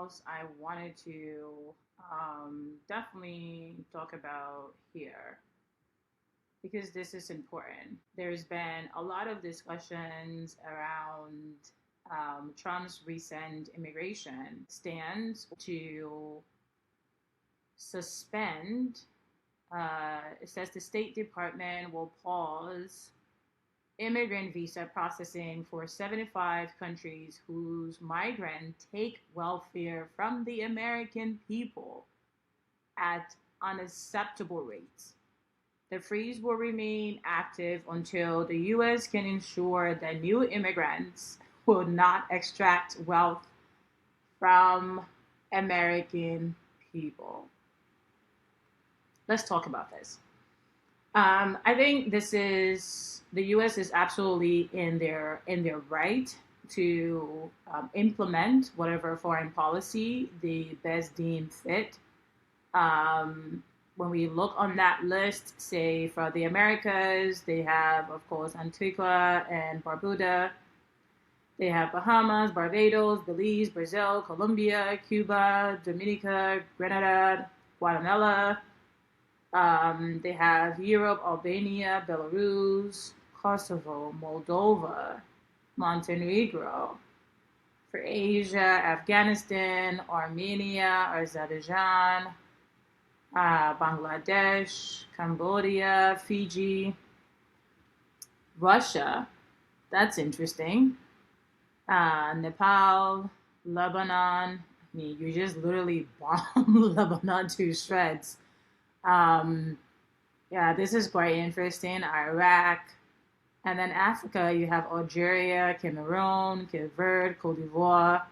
else I wanted to definitely talk about here because this is important. There's been a lot of discussions around Trump's recent immigration stance to suspend. It says the State Department will pause immigrant visa processing for 75 countries whose migrants take welfare from the American people at unacceptable rates. The freeze will remain active until the U.S. can ensure that new immigrants will not extract wealth from American people. Let's talk about this. I think this is the U.S. is absolutely in their right to implement whatever foreign policy they best deem fit. When we look on that list, say for the Americas, they have, of course, Antigua and Barbuda. They have Bahamas, Barbados, Belize, Brazil, Colombia, Cuba, Dominica, Grenada, Guatemala. They have Europe, Albania, Belarus, Kosovo, Moldova, Montenegro. For Asia, Afghanistan, Armenia, Azerbaijan, Bangladesh, Cambodia, Fiji, Russia. That's interesting. Nepal, Lebanon. I mean, you just literally bomb Lebanon to shreds. Um, yeah, this is quite interesting. Iraq, and then Africa, you have Algeria, Cameroon, Cape Verde, Cote d'Ivoire.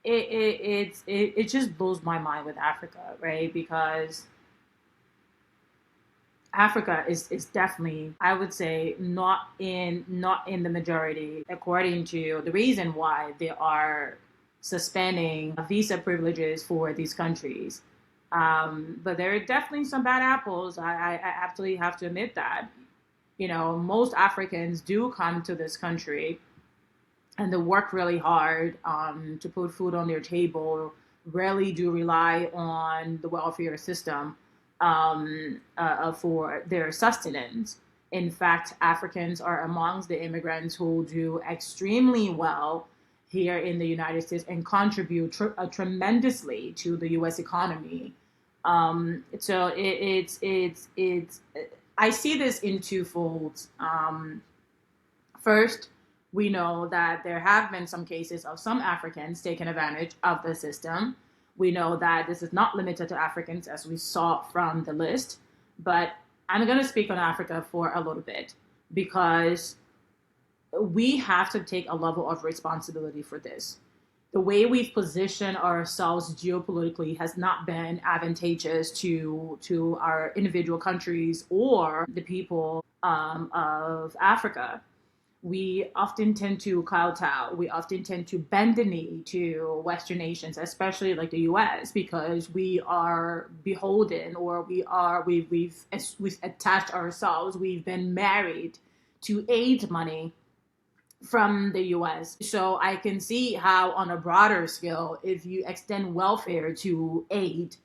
It just blows my mind with Africa, right? Because Africa is definitely, I would say, not in the majority, according to the reason why they are suspending visa privileges for these countries. But there are definitely some bad apples. I absolutely have to admit that. Most Africans do come to this country and they work really hard to put food on their table, rarely do rely on the welfare system for their sustenance. In fact, Africans are amongst the immigrants who do extremely well here in the United States and contribute tremendously to the U.S. economy. So it's I see this in two folds. First, we know that there have been some cases of some Africans taking advantage of the system. We know that this is not limited to Africans, as we saw from the list. But I'm going to speak on Africa for a little bit because we have to take a level of responsibility for this. The way we've positioned ourselves geopolitically has not been advantageous to our individual countries or the people of Africa. We often tend to kowtow. We often tend to bend the knee to Western nations, especially like the U.S., because we are beholden, or we've attached ourselves. We've been married to aid money from the US. So I can see how, on a broader scale, if you extend welfare to aid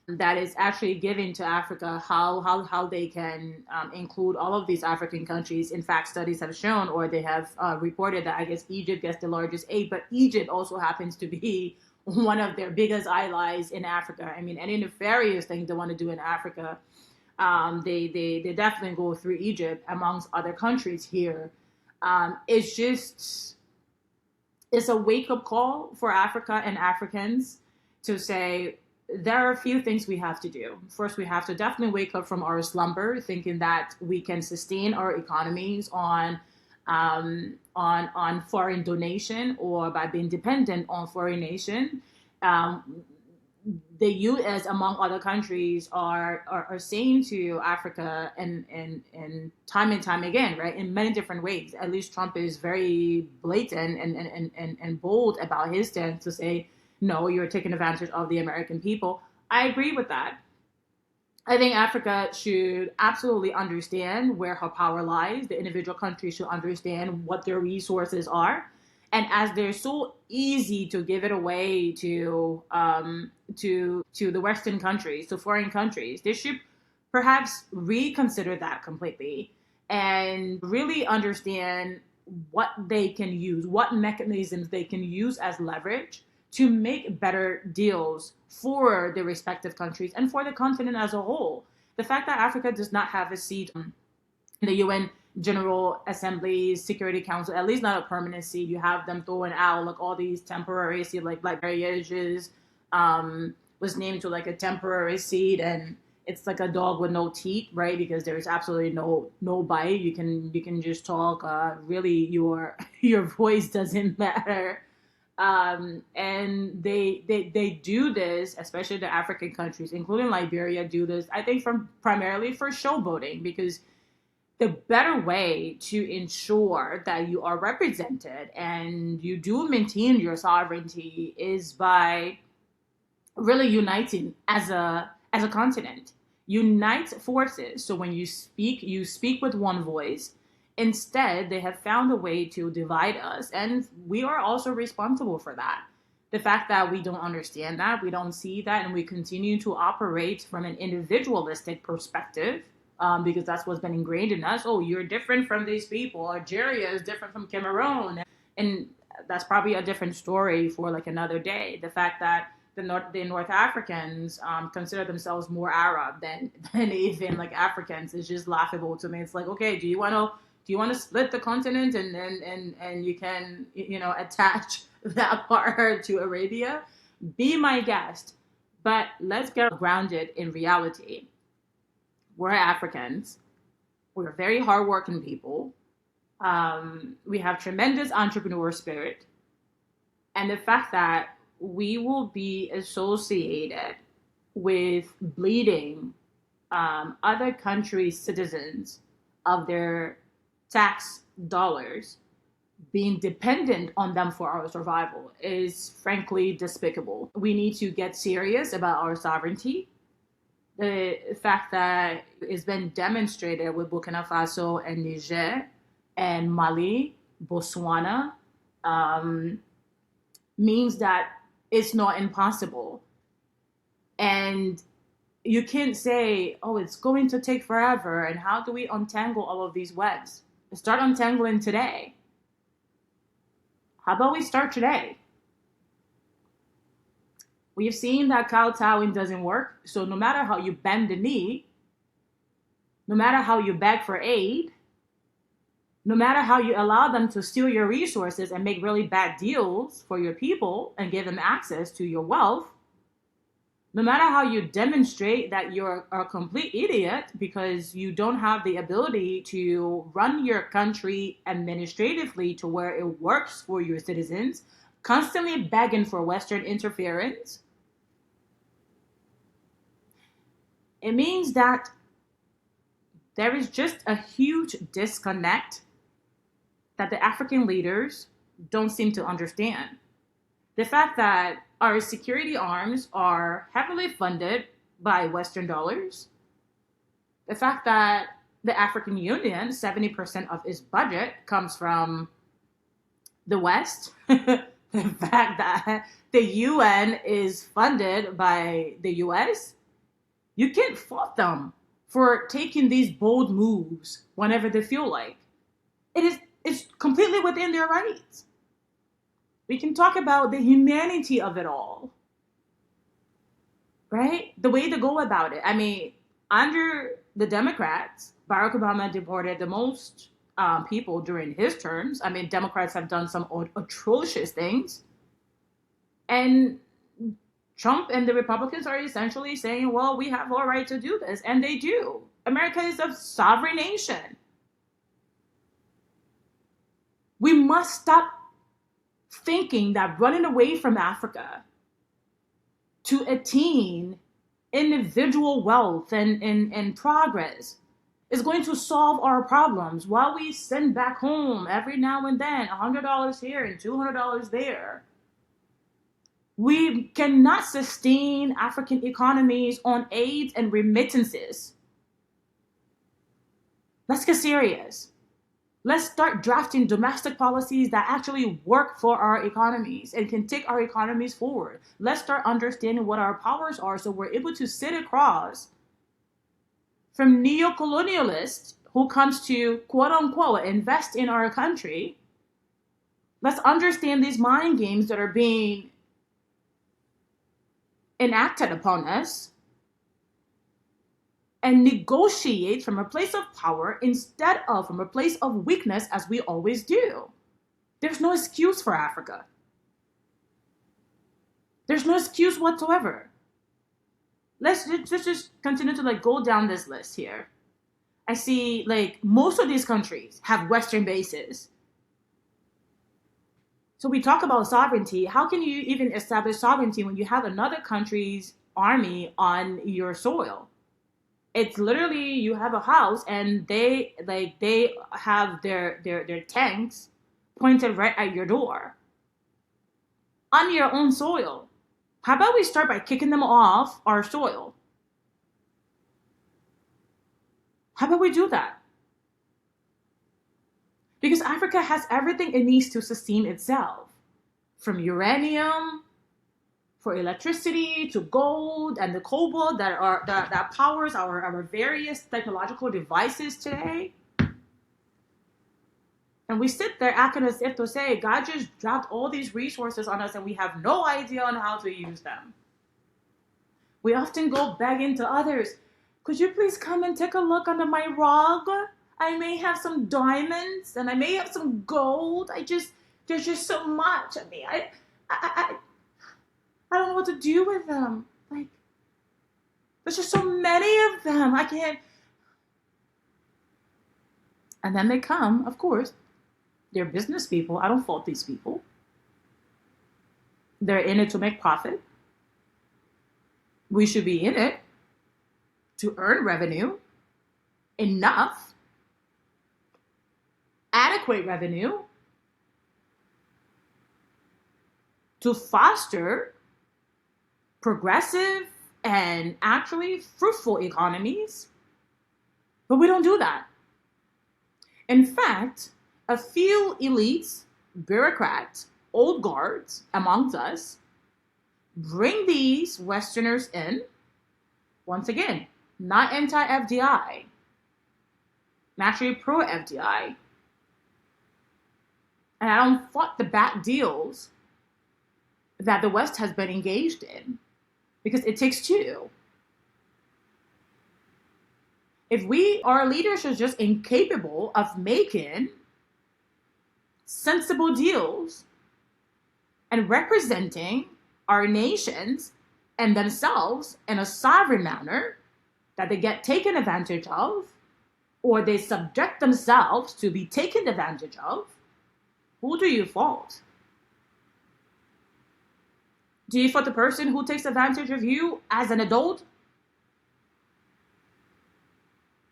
that is actually given to Africa, how they can include all of these African countries. In fact, studies have shown, or they have reported, that I guess Egypt gets the largest aid, but Egypt also happens to be one of their biggest allies in Africa. I mean, any nefarious things they want to do in Africa, they definitely go through Egypt, amongst other countries here. It's a wake up call for Africa and Africans to say there are a few things we have to do. First, we have to definitely wake up from our slumber, thinking that we can sustain our economies on foreign donation or by being dependent on foreign nation. The U.S., among other countries, are saying to Africa and time again, right, in many different ways. At least Trump is very blatant and bold about his stance to say, no, you're taking advantage of the American people. I agree with that. I think Africa should absolutely understand where her power lies. The individual countries should understand what their resources are And as they're so easy to give it away to the Western countries, to foreign countries, they should perhaps reconsider that completely and really understand what they can use, what mechanisms they can use as leverage to make better deals for the respective countries and for the continent as a whole. The fact that Africa does not have a seat in the UN General Assembly, Security Council, at least not a permanent seat. You have them throwing out like all these temporary seats, like Liberia was named to like a temporary seat, and it's like a dog with no teeth, right? Because there's absolutely no bite. You can just talk. Really, your voice doesn't matter. And they do this, especially the African countries, including Liberia, do this. I think from primarily for showboating, because the better way to ensure that you are represented and you do maintain your sovereignty is by really uniting as a continent. Unite forces. So when you speak with one voice. Instead, they have found a way to divide us, and we are also responsible for that. The fact that we don't understand that, we don't see that, and we continue to operate from an individualistic perspective, because that's what's been ingrained in us. Oh, you're different from these people. Algeria is different from Cameroon, and that's probably a different story for like another day. The fact that the North Africans consider themselves more Arab than even like Africans is just laughable to me. It's like, okay, do you want to split the continent and you can attach that part to Arabia? Be my guest, but let's get grounded in reality. We're Africans. We're very hardworking people. We have tremendous entrepreneur spirit, and the fact that we will be associated with bleeding other countries' citizens of their tax dollars, being dependent on them for our survival, is frankly despicable. We need to get serious about our sovereignty. The fact that it's been demonstrated with Burkina Faso and Niger and Mali, Botswana, means that it's not impossible. And you can't say, oh, it's going to take forever, and how do we untangle all of these webs? Start untangling today. How about we start today? We've seen that kowtowing doesn't work. So no matter how you bend the knee, no matter how you beg for aid, no matter how you allow them to steal your resources and make really bad deals for your people and give them access to your wealth, no matter how you demonstrate that you're a complete idiot because you don't have the ability to run your country administratively to where it works for your citizens, constantly begging for Western interference, it means that there is just a huge disconnect that the African leaders don't seem to understand. The fact that our security arms are heavily funded by Western dollars, the fact that the African Union, 70% of its budget comes from the West, the fact that the UN is funded by the US, you can't fault them for taking these bold moves whenever they feel like. It's completely within their rights. We can talk about the humanity of it all, right? The way to go about it. I mean, under the Democrats, Barack Obama deported the most people during his terms. I mean, Democrats have done some atrocious things. And Trump and the Republicans are essentially saying, well, we have all right to do this. And they do. America is a sovereign nation. We must stop thinking that running away from Africa to attain individual wealth and progress is going to solve our problems while we send back home every now and then $100 here and $200 there. We cannot sustain African economies on aid and remittances. Let's get serious. Let's start drafting domestic policies that actually work for our economies and can take our economies forward. Let's start understanding what our powers are so we're able to sit across from neo-colonialists who comes to quote unquote invest in our country. Let's understand these mind games that are being enacted upon us and negotiate from a place of power instead of from a place of weakness as we always do. There's no excuse for Africa. There's no excuse whatsoever. Let's just continue to go down this list here. I see most of these countries have Western bases. So we talk about sovereignty. How can you even establish sovereignty when you have another country's army on your soil? It's literally you have a house and they have their tanks pointed right at your door on your own soil. How about we start by kicking them off our soil? How about we do that? Because Africa has everything it needs to sustain itself, from uranium for electricity to gold and the cobalt that powers our various technological devices today. And we sit there acting as if to say, God just dropped all these resources on us and we have no idea on how to use them. We often go begging to others, could you please come and take a look under my rug? I may have some diamonds and I may have some gold. There's just so much. I mean, I don't know what to do with them. There's just so many of them. I can't. And then they come, of course. They're business people. I don't fault these people. They're in it to make profit. We should be in it to earn revenue, enough, adequate revenue to foster progressive and actually fruitful economies. But we don't do that. In fact, a few elites, bureaucrats, old guards amongst us bring these Westerners in, once again, not anti-FDI, naturally pro-FDI. And I don't fault the bad deals that the West has been engaged in, because it takes two. If our leaders are just incapable of making sensible deals and representing our nations and themselves in a sovereign manner, that they get taken advantage of, or they subject themselves to be taken advantage of, who do you fault? Do you fault the person who takes advantage of you as an adult?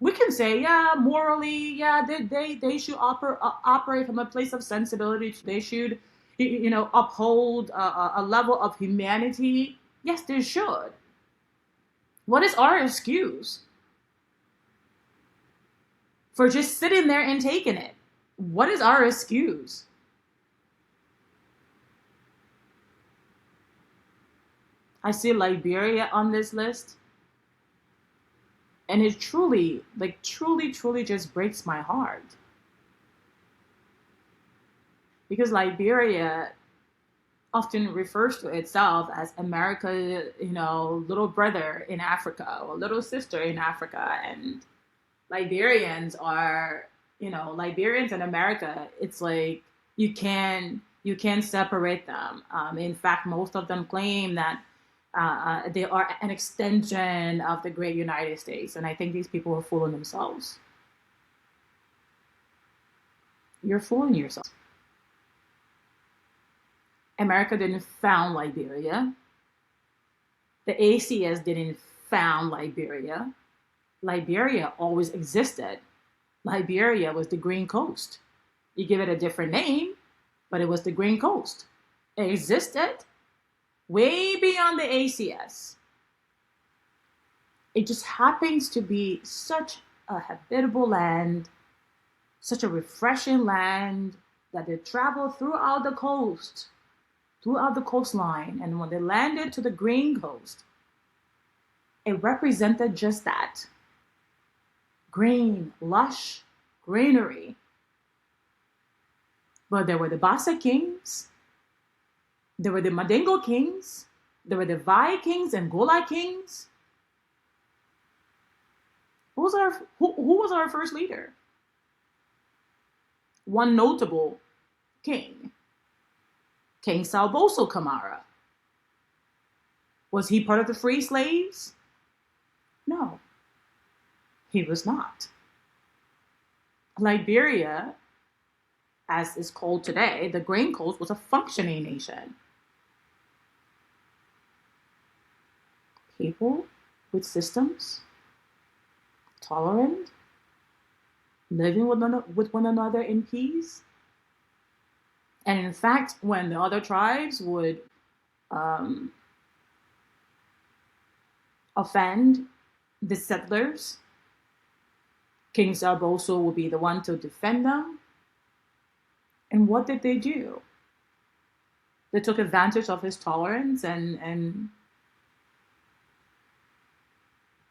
We can say, yeah, morally, yeah, they should operate from a place of sensibility. They should, uphold a level of humanity. Yes, they should. What is our excuse for just sitting there and taking it? What is our excuse? I see Liberia on this list. And it truly just breaks my heart. Because Liberia often refers to itself as America, little brother in Africa or little sister in Africa. And Liberians are, Liberians in America, it's like you can't separate them. In fact, most of them claim that they are an extension of the great United States. And I think these people are fooling themselves. You're fooling yourself. America didn't found Liberia. The ACS didn't found Liberia. Liberia always existed. Liberia was the Green Coast. You give it a different name, but it was the Green Coast. It existed way beyond the ACS. It just happens to be such a habitable land, such a refreshing land that they traveled throughout the coastline. And when they landed to the Green Coast, it represented just that green, lush greenery. But there were the Bassa kings, there were the Mandingo kings, there were the Vai kings and Gola kings. Who was our first leader? One notable king, King Salboso Camara. Was he part of the free slaves? No, he was not. Liberia, as is called today, the Grain Coast, was a functioning nation. People with systems, tolerant, living with one another in peace. And in fact, when the other tribes would offend the settlers, King Salboso would be the one to defend them. And what did they do? They took advantage of his tolerance and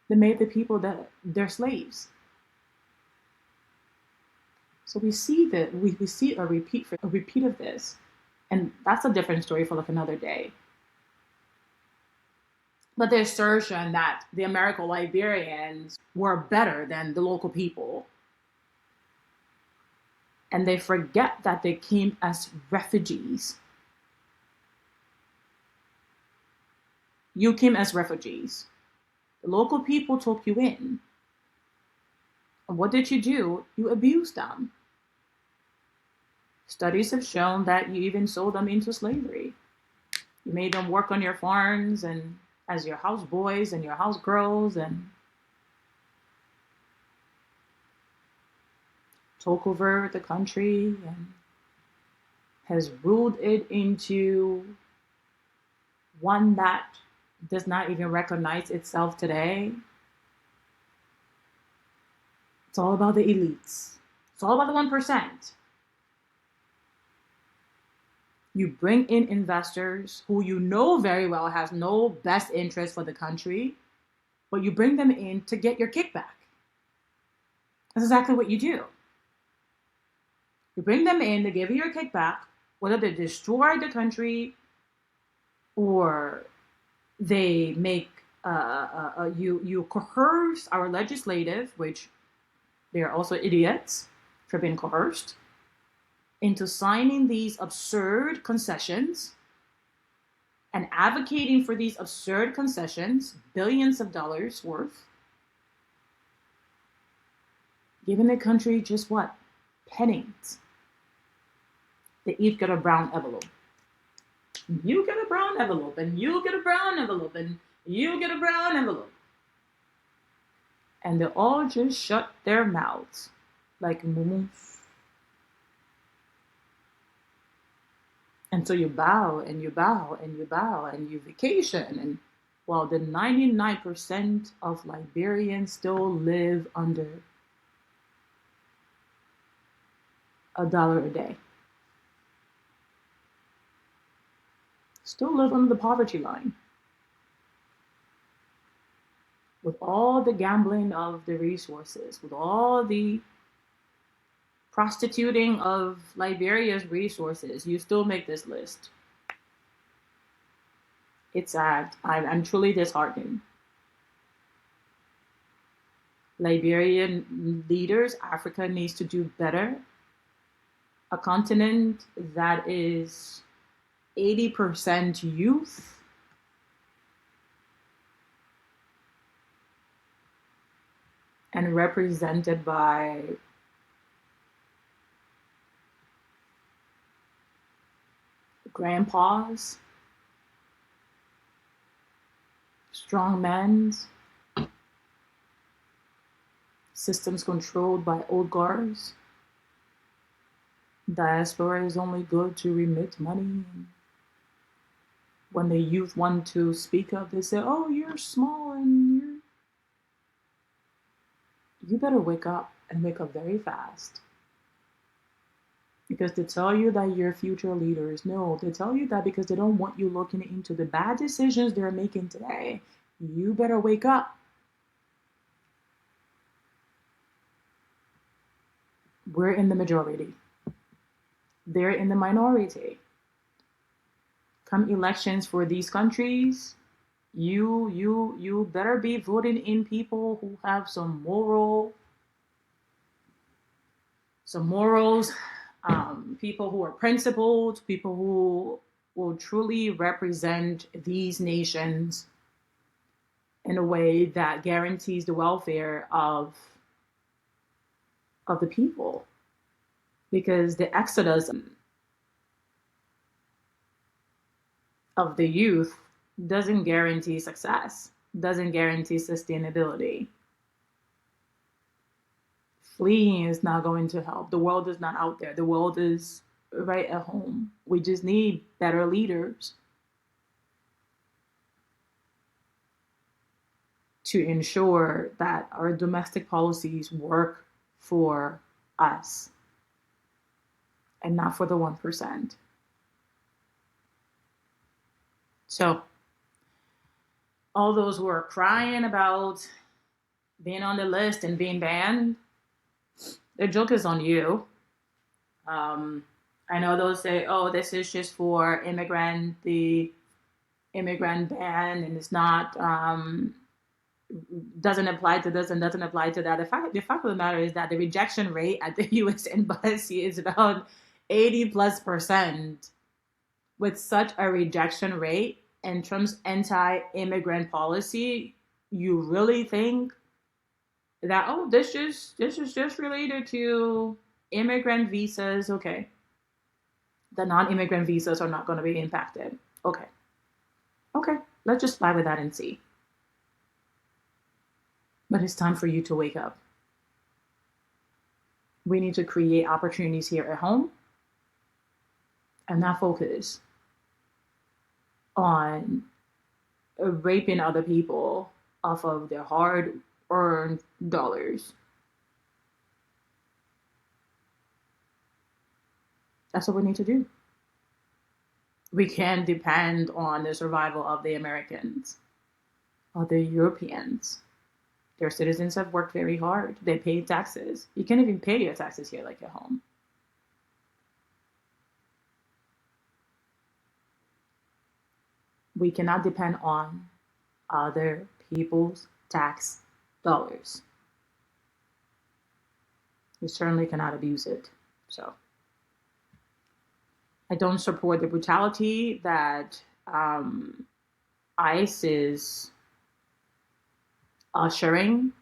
they made the people their slaves. So we see that we see a repeat of this, and that's a different story for like another day. But the assertion that the American Liberians were better than the local people, and they forget that they came as refugees. You came as refugees. The local people took you in. And what did you do? You abused them. Studies have shown that you even sold them into slavery. You made them work on your farms and as your house boys and your house girls and took over the country and has ruled it into one that does not even recognize itself today. It's all about the elites. It's all about the 1%. You bring in investors who you know very well has no best interest for the country, but you bring them in to get your kickback. That's exactly what you do. You bring them in, they give you your kickback, whether they destroy the country or they make you coerce our legislative, which they are also idiots for being coerced, into signing these absurd concessions and advocating for these absurd concessions, billions of dollars worth, giving the country just what? Pennies. They each get a brown envelope. You get a brown envelope, and you get a brown envelope, and you get a brown envelope. And they all just shut their mouths like mumus. And so you bow and you bow and you bow and you vacation. And while the 99% of Liberians still live under $1 a day. Still live under the poverty line. With all the gambling of the resources, with all the prostituting of Liberia's resources, you still make this list. It's sad. I'm truly disheartened. Liberian leaders, Africa needs to do better. A continent that is 80% youth, and represented by grandpas, strong men, systems controlled by oligarchs. Diaspora is only good to remit money. When the youth want to speak up, they say, oh, you're small and you better wake up and wake up very fast. because they tell you that you're future leaders. No, they tell you that because they don't want you looking into the bad decisions they're making today. You better wake up. We're in the majority. They're in the minority. Come elections for these countries, you better be voting in people who have some morals, people who are principled, people who will truly represent these nations in a way that guarantees the welfare of the people. Because the exodus of the youth doesn't guarantee success, doesn't guarantee sustainability. Fleeing is not going to help. The world is not out there. The world is right at home. We just need better leaders to ensure that our domestic policies work for us and not for the 1%. So, all those who are crying about being on the list and being banned, the joke is on you. I know they'll say, oh, this is just for the immigrant ban, and it's not, doesn't apply to this and doesn't apply to that. The fact of the matter is that the rejection rate at the US embassy is about 80+%. With such a rejection rate and Trump's anti-immigrant policy, you really think that, oh, this is just related to immigrant visas? Okay, the non-immigrant visas are not going to be impacted. Okay, let's just fly with that and see. But it's time for you to wake up. We need to create opportunities here at home and not focus on raping other people off of their hard-earned dollars. That's what we need to do. We can't depend on the survival of the Americans or the Europeans. Their citizens have worked very hard. They pay taxes. You can't even pay your taxes here like at home. We cannot depend on other people's tax dollars. We certainly cannot abuse it. So I don't support the brutality that ICE is ushering.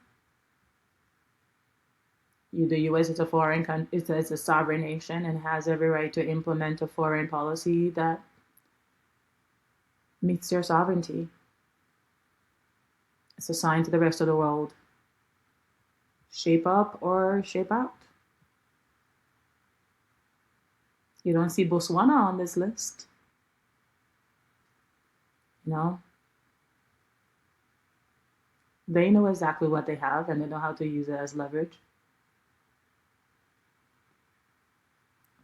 The U.S. is a foreign country, it's a sovereign nation, and has every right to implement a foreign policy that meets their sovereignty. It's a sign to the rest of the world. Shape up or shape out. You don't see Botswana on this list. They know exactly what they have, and they know how to use it as leverage.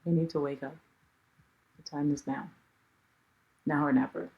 We need to wake up. The time is now. Now or never.